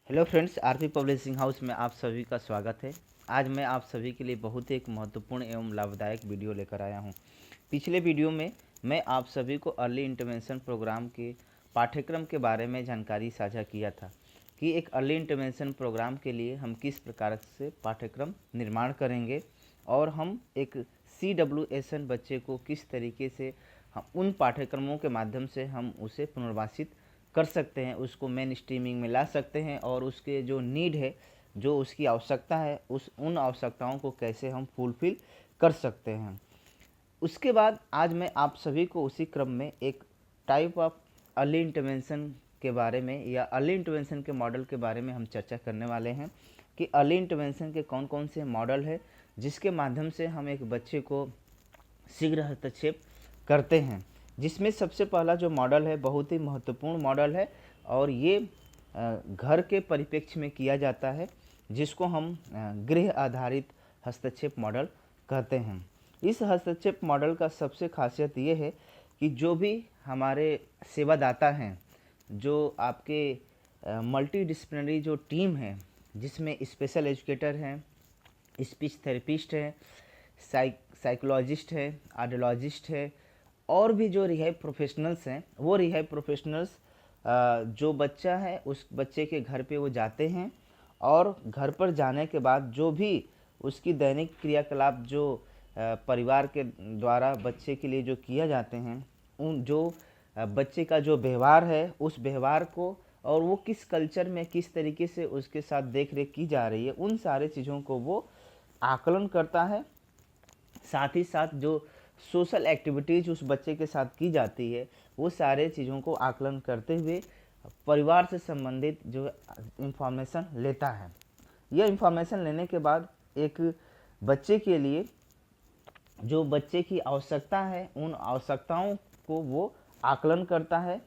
Hello friends, RP publishing house में आप सभी का स्वागत है। आज मैं आप सभी के लिए बहुत ही एक महत्वपूर्ण एवं लाभदायक वीडियो लेकर आया हूं। पिछले वीडियो में मैं आप सभी को अर्ली इंटरवेंशन प्रोग्राम के पाठ्यक्रम के बारे में जानकारी साझा किया था कि एक अर्ली इंटरवेंशन प्रोग्राम के लिए हम किस प्रकार से पाठ्यक्रम निर्माण करेंगे और हम एक CWSN बच्चे को किस तरीके से हम उन पाठ्यक्रमों के माध्यम से हम उसे पुनर्वासित कर सकते हैं, उसको मेन स्ट्रीमिंग में ला सकते हैं और उसके जो नीड है, जो उसकी आवश्यकता है, उन आवश्यकताओं को कैसे हम फुलफ़िल कर सकते हैं। उसके बाद आज मैं आप सभी को उसी क्रम में एक टाइप ऑफ अर्ली इंटरवेंशन के बारे में या अर्ली इंटरवेंशन के मॉडल के बारे में हम चर्चा करने वाले हैं कि अर्ली इंटरवेंशन के कौन कौन से मॉडल है जिसके माध्यम से हम एक बच्चे को शीघ्र हस्तक्षेप करते हैं। जिसमें सबसे पहला जो मॉडल है बहुत ही महत्वपूर्ण मॉडल है और ये घर के परिप्रेक्ष्य में किया जाता है, जिसको हम गृह आधारित हस्तक्षेप मॉडल कहते हैं। इस हस्तक्षेप मॉडल का सबसे खासियत ये है कि जो भी हमारे सेवादाता हैं, जो आपके मल्टीडिसिप्लिनरी जो टीम है, जिसमें स्पेशल एजुकेटर हैं, स्पीच थेरेपिस्ट है, साइकोलॉजिस्ट है, ऑडियोलॉजिस्ट है और भी जो रिहाइब प्रोफेशनल्स हैं, वो रिहाइब प्रोफेशनल्स जो बच्चा है उस बच्चे के घर पे वो जाते हैं और घर पर जाने के बाद जो भी उसकी दैनिक क्रियाकलाप जो परिवार के द्वारा बच्चे के लिए जो किया जाते हैं, उन जो बच्चे का जो व्यवहार है उस व्यवहार को और वो किस कल्चर में किस तरीके से उसके साथ देख रेख की जा रही है, उन सारे चीज़ों को वो आकलन करता है। साथ ही साथ जो सोशल एक्टिविटीज़ उस बच्चे के साथ की जाती है, वो सारे चीज़ों को आकलन करते हुए परिवार से संबंधित जो इंफॉर्मेशन लेता है। यह इंफॉर्मेशन लेने के बाद एक बच्चे के लिए जो बच्चे की आवश्यकता है, उन आवश्यकताओं को वो आकलन करता है,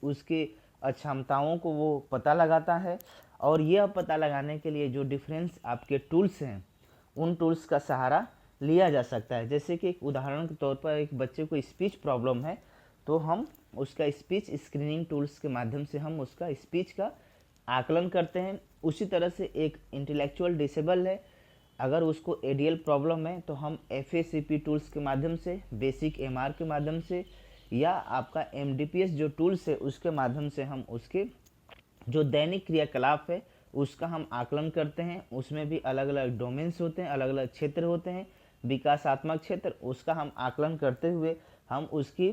उसके अक्षमताओं को वो पता लगाता है और यह पता लगाने के लिए जो डिफरेंस आपके टूल्स हैं, उन टूल्स का सहारा लिया जा सकता है। जैसे कि एक उदाहरण के तौर पर एक बच्चे को स्पीच प्रॉब्लम है, तो हम उसका स्पीच स्क्रीनिंग टूल्स के माध्यम से हम उसका स्पीच का आकलन करते हैं। उसी तरह से एक इंटेलेक्चुअल डिसेबल है, अगर उसको ADL प्रॉब्लम है तो हम FACP टूल्स के माध्यम से, बेसिक MR के माध्यम से या आपका MDPS जो टूल्स है उसके माध्यम से हम उसके जो दैनिक क्रियाकलाप है उसका हम आकलन करते हैं। उसमें भी अलग अलग डोमेन्स होते हैं, अलग अलग क्षेत्र होते हैं, विकासात्मक क्षेत्र, उसका हम आकलन करते हुए हम उसकी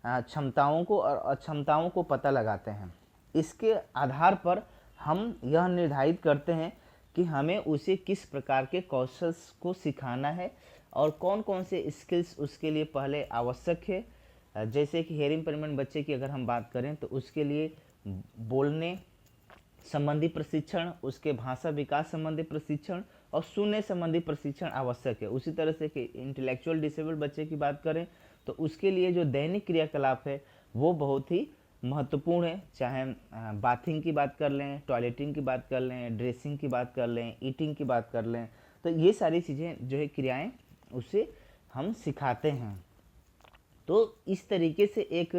क्षमताओं को और अक्षमताओं को पता लगाते हैं। इसके आधार पर हम यह निर्धारित करते हैं कि हमें उसे किस प्रकार के कौशल को सिखाना है और कौन कौन से स्किल्स उसके लिए पहले आवश्यक है। जैसे कि हेयरिंग इम्पेयरमेंट बच्चे की अगर हम बात करें तो उसके लिए बोलने संबंधी प्रशिक्षण, उसके भाषा विकास संबंधी प्रशिक्षण और सुनने संबंधी प्रशिक्षण आवश्यक है। उसी तरह से कि इंटेलेक्चुअल डिसेबल बच्चे की बात करें तो उसके लिए जो दैनिक क्रियाकलाप है वो बहुत ही महत्वपूर्ण है। चाहे बाथिंग की बात कर लें, टॉयलेटिंग की बात कर लें, ड्रेसिंग की बात कर लें, ईटिंग की बात कर लें, तो ये सारी चीज़ें जो है क्रियाएँ उसे हम सिखाते हैं। तो इस तरीके से एक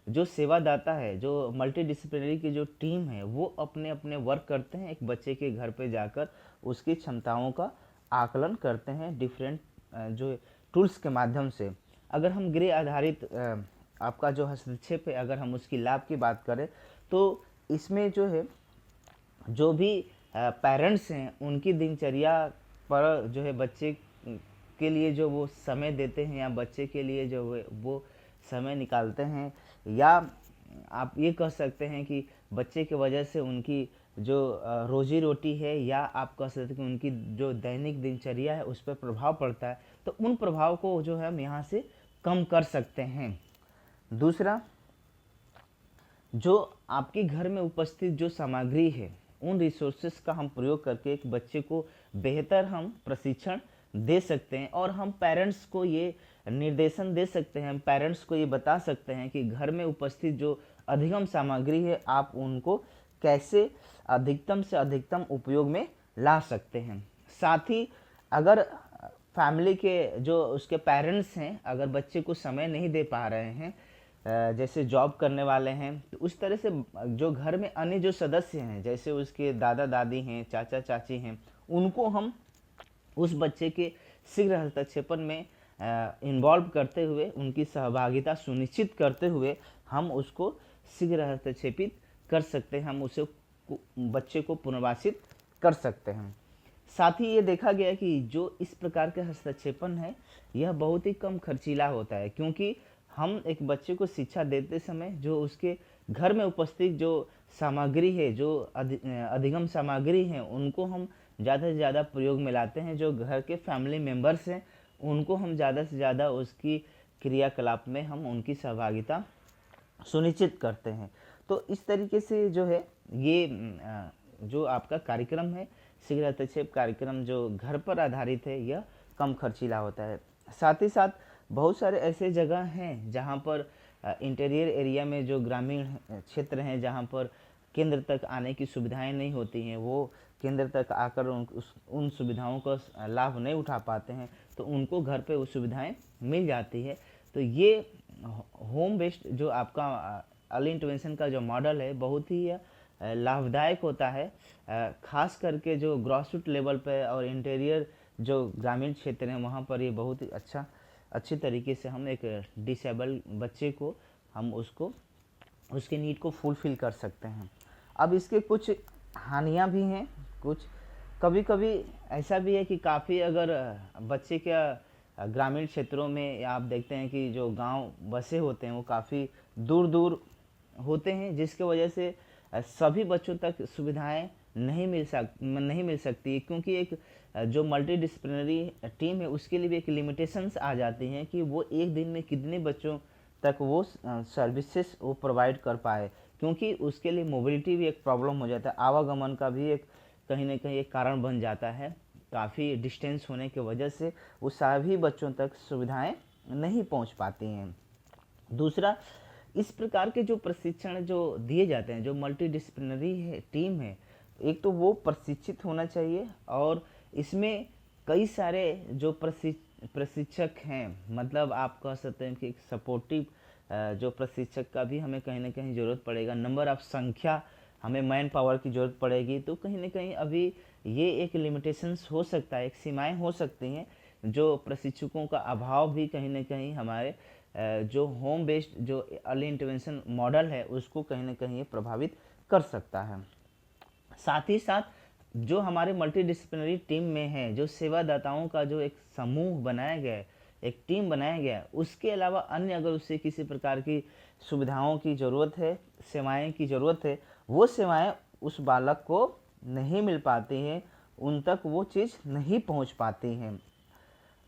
जो सेवादाता है, जो मल्टीडिसिप्लिनरी की जो टीम है, वो अपने अपने वर्क करते हैं। एक बच्चे के घर पे जाकर उसकी क्षमताओं का आकलन करते हैं डिफरेंट जो टूल्स के माध्यम से। अगर हम गृह आधारित आपका जो हस्तक्षेप है, अगर हम उसकी लाभ की बात करें तो इसमें जो है जो भी पेरेंट्स हैं उनकी दिनचर्या पर जो है बच्चे के लिए जो वो समय देते हैं या बच्चे के लिए जो वो समय निकालते हैं, या आप ये कह सकते हैं कि बच्चे की वजह से उनकी जो रोजी रोटी है, या आप कह सकते हैं कि उनकी जो दैनिक दिनचर्या है उस पर प्रभाव पड़ता है, तो उन प्रभाव को जो है हम यहाँ से कम कर सकते हैं। दूसरा, जो आपके घर में उपस्थित जो सामग्री है, उन रिसोर्सेस का हम प्रयोग करके एक बच्चे को बेहतर हम प्रशिक्षण दे सकते हैं और हम पेरेंट्स को ये निर्देशन दे सकते हैं, हम पेरेंट्स को ये बता सकते हैं कि घर में उपस्थित जो अधिगम सामग्री है आप उनको कैसे अधिकतम से अधिकतम उपयोग में ला सकते हैं। साथ ही अगर फैमिली के जो उसके पेरेंट्स हैं, अगर बच्चे को समय नहीं दे पा रहे हैं जैसे जॉब करने वाले हैं, तो उस तरह से जो घर में अन्य जो सदस्य हैं, जैसे उसके दादा दादी हैं, चाचा चाची हैं, उनको हम उस बच्चे के शीघ्र हस्तक्षेपण में इन्वॉल्व करते हुए, उनकी सहभागिता सुनिश्चित करते हुए हम उसको शीघ्र हस्तक्षेपित कर सकते हैं, हम उसे बच्चे को पुनर्वासित कर सकते हैं। साथ ही ये देखा गया कि जो इस प्रकार के हस्तक्षेपण है यह बहुत ही कम खर्चीला होता है, क्योंकि हम एक बच्चे को शिक्षा देते समय जो उसके घर में उपस्थित जो सामग्री है, जो अधिगम सामग्री है, उनको हम ज़्यादा से ज़्यादा प्रयोग में लाते हैं। जो घर के फैमिली मेम्बर्स हैं उनको हम ज़्यादा से ज़्यादा उसकी क्रियाकलाप में हम उनकी सहभागिता सुनिश्चित करते हैं। तो इस तरीके से जो है ये जो आपका कार्यक्रम है, शीघ्र हस्तक्षेप कार्यक्रम जो घर पर आधारित है, यह कम खर्चीला होता है। साथ ही साथ बहुत सारे ऐसे जगह हैं जहाँ पर इंटीरियर एरिया में जो ग्रामीण क्षेत्र हैं, जहाँ पर केंद्र तक आने की सुविधाएं नहीं होती हैं, वो केंद्र तक आकर उन सुविधाओं का लाभ नहीं उठा पाते हैं, तो उनको घर पे वो सुविधाएं मिल जाती है। तो ये होम बेस्ड जो आपका अर्ली इंटरवेंशन का जो मॉडल है बहुत ही लाभदायक होता है, खास करके जो ग्रॉस रूट लेवल पे और इंटीरियर जो ग्रामीण क्षेत्र हैं वहाँ पर ये बहुत ही अच्छी तरीके से हम एक डिसेबल बच्चे को हम उसके नीड को फुलफ़िल कर सकते हैं। अब इसके कुछ हानियाँ भी हैं, कुछ कभी कभी ऐसा भी है कि काफ़ी अगर बच्चे के ग्रामीण क्षेत्रों में आप देखते हैं कि जो गांव बसे होते हैं वो काफ़ी दूर दूर होते हैं, जिसके वजह से सभी बच्चों तक सुविधाएं नहीं मिल सकती, क्योंकि एक जो मल्टी डिसिप्लिनरी टीम है उसके लिए भी एक लिमिटेशंस आ जाती हैं कि वो एक दिन में कितने बच्चों तक वो सर्विसेज वो प्रोवाइड कर पाए, क्योंकि उसके लिए मोबिलिटी भी एक प्रॉब्लम हो जाता है, आवागमन का भी एक कहीं ना कहीं एक कारण बन जाता है। काफ़ी डिस्टेंस होने की वजह से वो सभी बच्चों तक सुविधाएं नहीं पहुंच पाती हैं। दूसरा, इस प्रकार के जो प्रशिक्षण जो दिए जाते हैं, जो मल्टी डिसिप्लिनरी टीम है, एक तो वो प्रशिक्षित होना चाहिए, और इसमें कई सारे जो प्रशिक्षक हैं, मतलब आप कह सकते हैं कि सपोर्टिव जो प्रशिक्षक का भी हमें कहीं ना कहीं ज़रूरत पड़ेगा, नंबर ऑफ संख्या हमें मैन पावर की ज़रूरत पड़ेगी। तो कहीं ना कहीं अभी ये एक लिमिटेशंस हो सकता है, एक सीमाएं हो सकती हैं, जो प्रशिक्षकों का अभाव भी कहीं ना कहीं हमारे जो होम बेस्ड जो अर्ली इंटरवेंशन मॉडल है उसको कहीं ना कहीं प्रभावित कर सकता है। साथ ही साथ जो हमारे मल्टी डिसिप्लिनरी टीम में है, जो सेवादाताओं का जो एक समूह बनाया गया है, एक टीम बनाया गया है, उसके अलावा अन्य अगर उसे किसी प्रकार की सुविधाओं की ज़रूरत है, सेवाएं की ज़रूरत है, वो सेवाएं उस बालक को नहीं मिल पाती हैं, उन तक वो चीज़ नहीं पहुंच पाती हैं।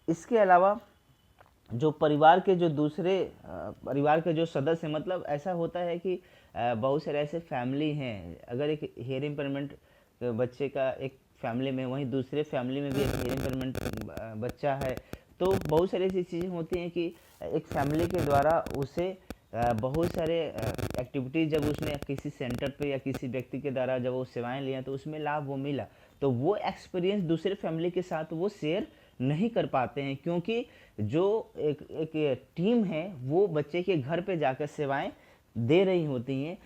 इसके अलावा जो परिवार के जो सदस्य, मतलब ऐसा होता है कि बहुत सारे ऐसे फैमिली हैं, अगर एक हियरिंग इम्पेयरमेंट बच्चे का एक फैमिली में, वहीं दूसरे फैमिली में भी एक हियरिंग इम्पेयरमेंट बच्चा है, तो बहुत सारी ऐसी चीज़ें होती हैं कि एक फैमिली के द्वारा उसे बहुत सारे एक्टिविटीज़ जब उसने किसी सेंटर पे या किसी व्यक्ति के द्वारा जब वो सेवाएं लिया तो उसमें लाभ वो मिला, तो वो एक्सपीरियंस दूसरे फैमिली के साथ वो शेयर नहीं कर पाते हैं, क्योंकि जो एक टीम है वो बच्चे के घर पे जाकर सेवाएं दे रही होती हैं।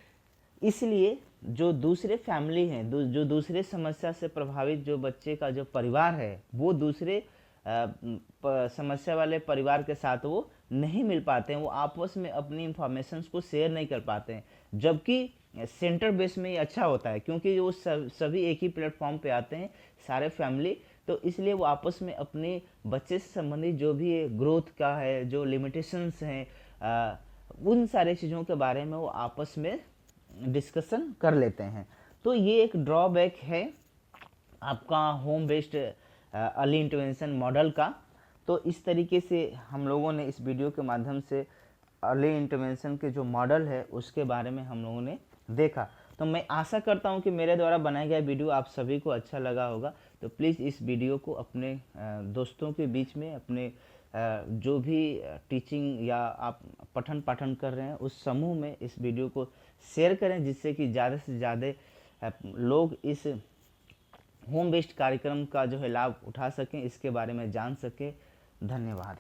इसलिए जो दूसरे फैमिली हैं, जो दूसरे समस्या से प्रभावित जो बच्चे का जो परिवार है, वो दूसरे समस्या वाले परिवार के साथ वो नहीं मिल पाते हैं, वो आपस में अपनी इंफॉर्मेशंस को शेयर नहीं कर पाते हैं। जबकि सेंटर बेस में ये अच्छा होता है, क्योंकि वो सभी एक ही प्लेटफॉर्म पे आते हैं, सारे फैमिली, तो इसलिए वो आपस में अपने बच्चे से संबंधित जो भी ग्रोथ का है, जो लिमिटेशंस हैं, उन सारे चीज़ों के बारे में वो आपस में डिस्कशन कर लेते हैं। तो ये एक ड्रॉबैक है आपका home based early intervention model का। तो इस तरीके से हम लोगों ने इस वीडियो के माध्यम से अर्ली इंटरवेंशन के जो मॉडल है उसके बारे में हम लोगों ने देखा। तो मैं आशा करता हूं कि मेरे द्वारा बनाया गया वीडियो आप सभी को अच्छा लगा होगा। तो प्लीज़ इस वीडियो को अपने दोस्तों के बीच में, अपने जो भी टीचिंग या आप पठन पाठन कर रहे हैं उस समूह में इस वीडियो को शेयर करें, जिससे कि ज़्यादा से ज़्यादा लोग इस होम बेस्ड कार्यक्रम का जो है लाभ उठा सकें, इसके बारे में जान सकें। धन्यवाद।